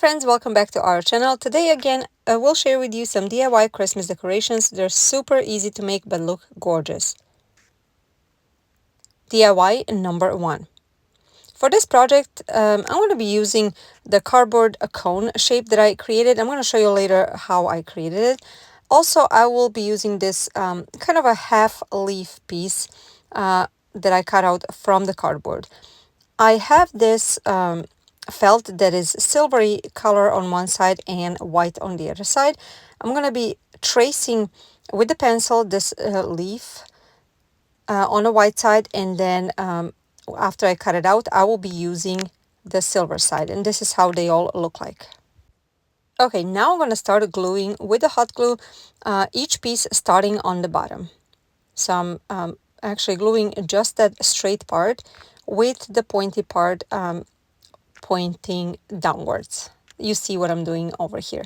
friends, welcome back to our channel. Today again, we'll share with you some DIY Christmas decorations. They're super easy to make but look gorgeous. DIY number 1. For this project, I'm going to be using the cardboard cone shape that I created. I'm going to show you later how I created it. Also, I will be using this kind of a half leaf piece that I cut out from the cardboard. I have this felt that is silvery color on one side and white on the other side. I'm going to be tracing with the pencil this leaf on the white side, and then after I cut it out, I will be using the silver side, and this is how they all look like. Okay, now I'm going to start gluing with the hot glue, each piece starting on the bottom. So I'm actually gluing just that straight part with the pointy part pointing downwards. You see what I'm doing over here.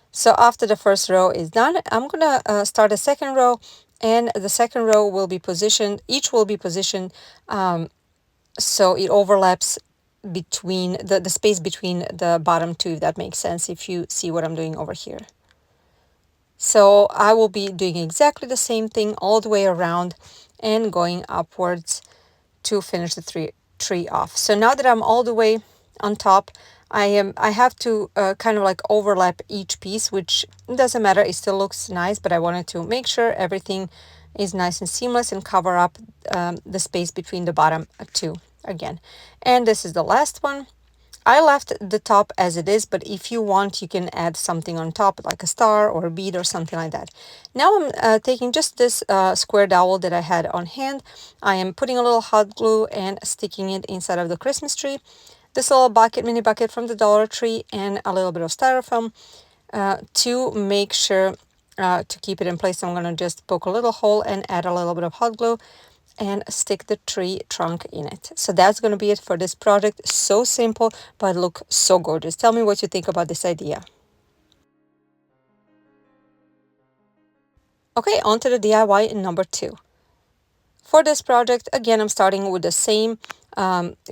So after the first row is done, I'm gonna start a second row, and the second row will be positioned, each will be positioned so it overlaps between the space between the bottom two, if that makes sense, if you see what I'm doing over here. So I will be doing exactly the same thing all the way around and going upwards to finish the tree off. So now that I'm all the way on top, I have to kind of like overlap each piece, which doesn't matter, it still looks nice, but I wanted to make sure everything is nice and seamless and cover up the space between the bottom two again. And this is the last one. I left the top as it is, but if you want, you can add something on top, like a star or a bead or something like that. Now I'm taking just this square dowel that I had on hand. I am putting a little hot glue and sticking it inside of the Christmas tree. This little bucket, mini bucket from the Dollar Tree, and a little bit of styrofoam to make sure to keep it in place. I'm going to just poke a little hole and add a little bit of hot glue and stick the tree trunk in it. So that's going to be it for this project. So simple, but look so gorgeous. Tell me what you think about this idea. Okay, on to the DIY number 2. For this project, again, I'm starting with the same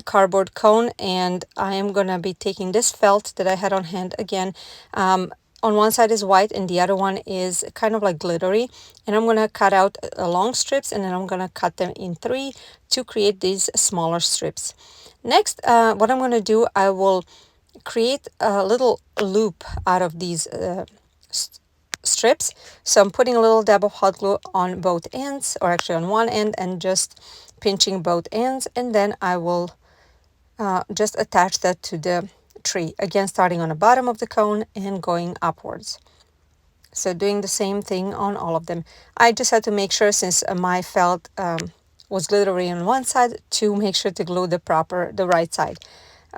cardboard cone, and I am going to be taking this felt that I had on hand again. On one side is white and the other one is kind of like glittery, and I'm going to cut out long strips, and then I'm going to cut them in 3 to create these smaller strips. Next, what I'm going to do, I will create a little loop out of these strips. So I'm putting a little dab of hot glue on both ends, or actually on one end, and just pinching both ends, and then I will just attach that to the tree, again starting on the bottom of the cone and going upwards. So doing the same thing on all of them. I just had to make sure, since my felt was glittery on one side, to make sure to glue the right side.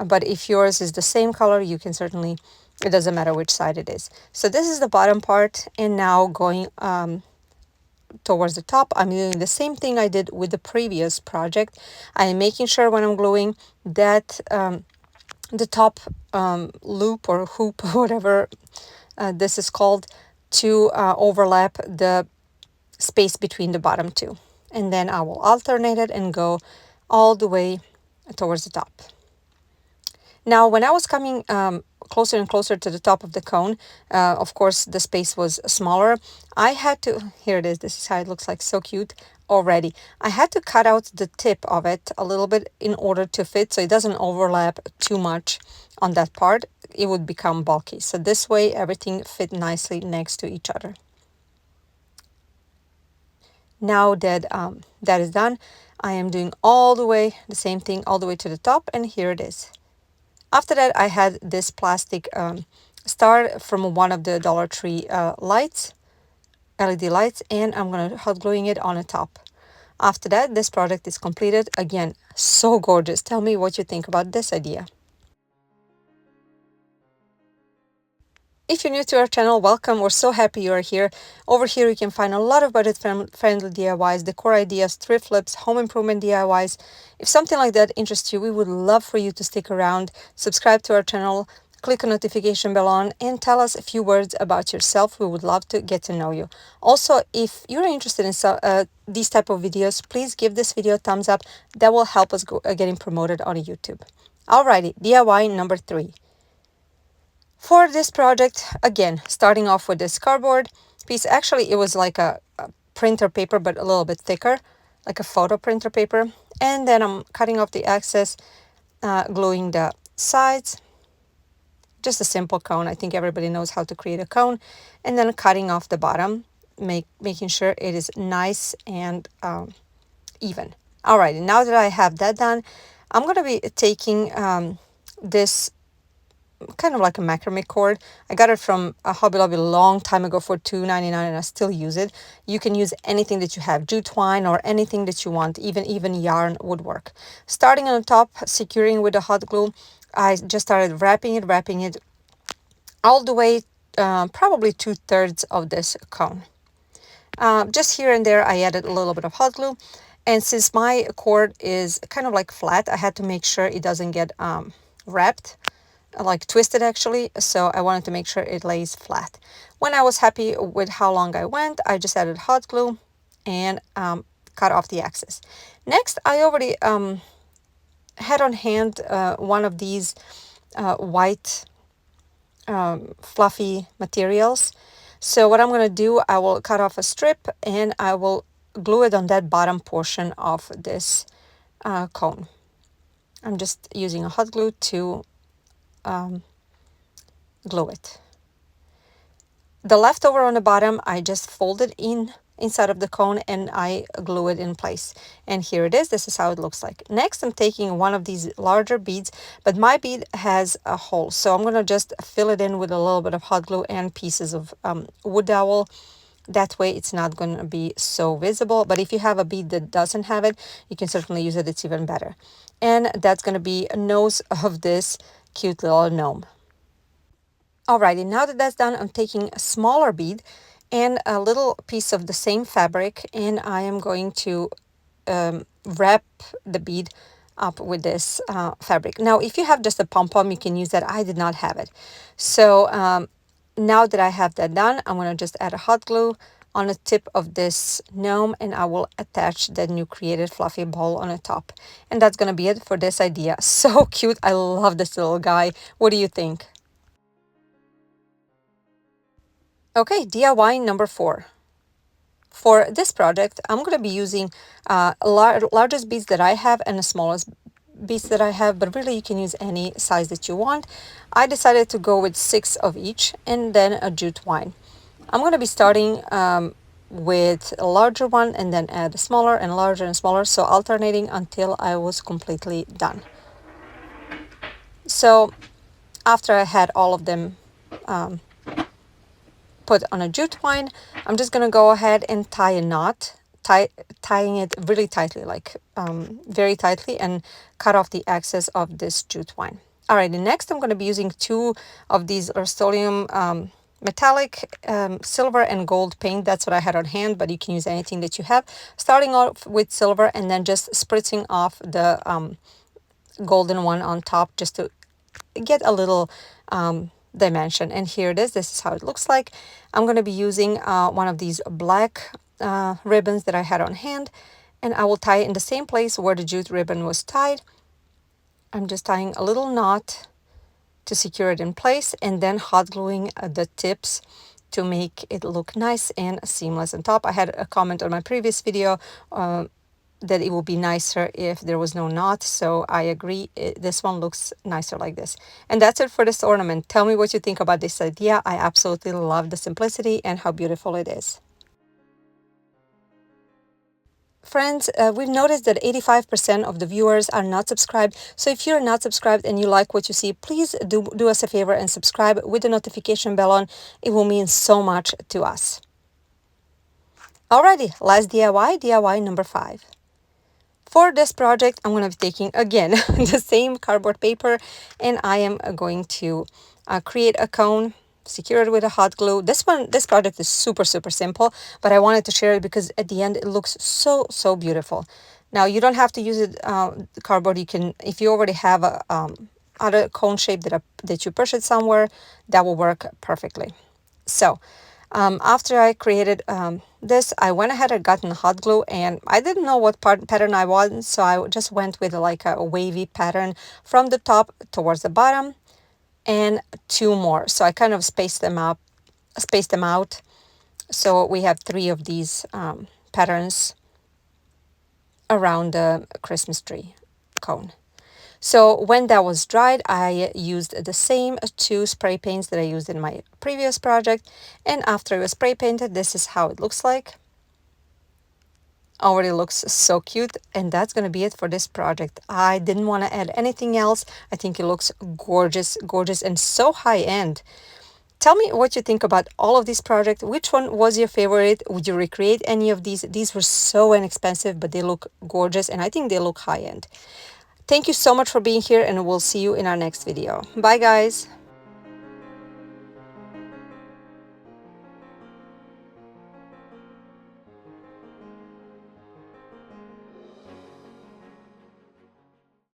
But if yours is the same color, you can certainly, it doesn't matter which side it is. So this is the bottom part, and now going towards the top, I'm doing the same thing I did with the previous project. I am making sure when I'm gluing that the top loop or hoop, whatever this is called, to overlap the space between the bottom two. And then I will alternate it and go all the way towards the top. Now, when I was coming closer and closer to the top of the cone, of course, the space was smaller. I had to, here it is, this is how it looks like, so cute already. I had to cut out the tip of it a little bit in order to fit, so it doesn't overlap too much on that part. It would become bulky. So this way, everything fit nicely next to each other. Now that that is done, I am doing all the way, the same thing, all the way to the top, and here it is. After that, I had this plastic star from one of the Dollar Tree lights, LED lights, and I'm going to hot gluing it on the top. After that, this project is completed. Again, so gorgeous. Tell me what you think about this idea. If you're new to our channel, welcome. We're so happy you are here. Over here, you can find a lot of budget-friendly DIYs, decor ideas, thrift flips, home improvement DIYs. If something like that interests you, we would love for you to stick around, subscribe to our channel, click the notification bell on, and tell us a few words about yourself. We would love to get to know you. Also, if you're interested in these type of videos, please give this video a thumbs up. That will help us getting promoted on YouTube. Alrighty, DIY number 3. For this project, again, starting off with this cardboard piece. Actually, it was like a printer paper, but a little bit thicker, like a photo printer paper. And then I'm cutting off the excess, gluing the sides. Just a simple cone. I think everybody knows how to create a cone. And then cutting off the bottom, making sure it is nice and even. Alrighty, now that I have that done, I'm going to be taking this kind of like a macrame cord. I got it from a Hobby Lobby a long time ago for $2.99 and I still use it. You can use anything that you have, jute twine or anything that you want, even yarn would work. Starting on the top, securing with the hot glue, I just started wrapping it all the way, probably 2/3 of this cone. Just here and there, I added a little bit of hot glue. And since my cord is kind of like flat, I had to make sure it doesn't get wrapped, like twisted actually. So I wanted to make sure it lays flat. When I was happy with how long I went, I just added hot glue and cut off the excess. Next, I already had on hand one of these white fluffy materials. So what I'm going to do, I will cut off a strip and I will glue it on that bottom portion of this cone. I'm just using a hot glue to glue it. The leftover on the bottom, I just folded inside of the cone and I glue it in place. And here it is. This is how it looks like. Next, I'm taking one of these larger beads, but my bead has a hole. So I'm going to just fill it in with a little bit of hot glue and pieces of wood dowel. That way it's not going to be so visible. But if you have a bead that doesn't have it, you can certainly use it. It's even better. And that's going to be a nose of this cute little gnome. Alrighty, now that that's done, I'm taking a smaller bead and a little piece of the same fabric, and I am going to wrap the bead up with this fabric. Now, if you have just a pom-pom, you can use that. I did not have it. So now that I have that done, I'm going to just add a hot glue on the tip of this gnome, and I will attach the new created fluffy ball on the top. And that's going to be it for this idea. So cute. I love this little guy. What do you think? Okay, DIY number 4. For this project, I'm going to be using largest beads that I have and the smallest beads that I have, but really you can use any size that you want. I decided to go with 6 of each and then a jute twine. I'm going to be starting with a larger one and then add a smaller and larger and smaller, so alternating until I was completely done. So after I had all of them put on a jute twine, I'm just gonna go ahead and tie a knot, tying it really tightly, like very tightly, and cut off the excess of this jute twine. Alrighty, next I'm gonna be using 2 of these Rust-Oleum metallic silver and gold paint. That's what I had on hand, but you can use anything that you have. Starting off with silver and then just spritzing off the golden one on top just to get a little dimension. And here it is. This is how it looks like. I'm going to be using one of these black ribbons that I had on hand, and I will tie it in the same place where the jute ribbon was tied. I'm just tying a little knot to secure it in place and then hot gluing the tips to make it look nice and seamless on top. I had a comment on my previous video that it would be nicer if there was no knot, so I agree. This one looks nicer like this. And that's it for this ornament. Tell me what you think about this idea. I absolutely love the simplicity and how beautiful it is. Friends, we've noticed that 85% of the viewers are not subscribed. So if you're not subscribed and you like what you see, please do us a favor and subscribe with the notification bell on. It will mean so much to us. Alrighty, last DIY number 5. For this project, I'm going to be taking, again, the same cardboard paper, and I am going to create a cone, secure it with a hot glue. This project is super simple, but I wanted to share it because at the end it looks so beautiful. Now, you don't have to use it cardboard. You can, if you already have a other cone shape that you purchased somewhere, that will work perfectly. So after I created this, I went ahead and gotten hot glue, and I didn't know what pattern I want, so I just went with like a wavy pattern from the top towards the bottom. and 2 more. So I kind of spaced them out. So we have 3 of these patterns around the Christmas tree cone. So when that was dried, I used the same 2 spray paints that I used in my previous project. And after it was spray painted, this is how it looks like. Already looks so cute, and that's going to be it for this project. I didn't want to add anything else. I think it looks gorgeous, gorgeous, and so high-end. Tell me what you think about all of these projects. Which one was your favorite? Would you recreate any of these? These were so inexpensive, but they look gorgeous, and I think they look high-end. Thank you so much for being here, and we'll see you in our next video. Bye, guys.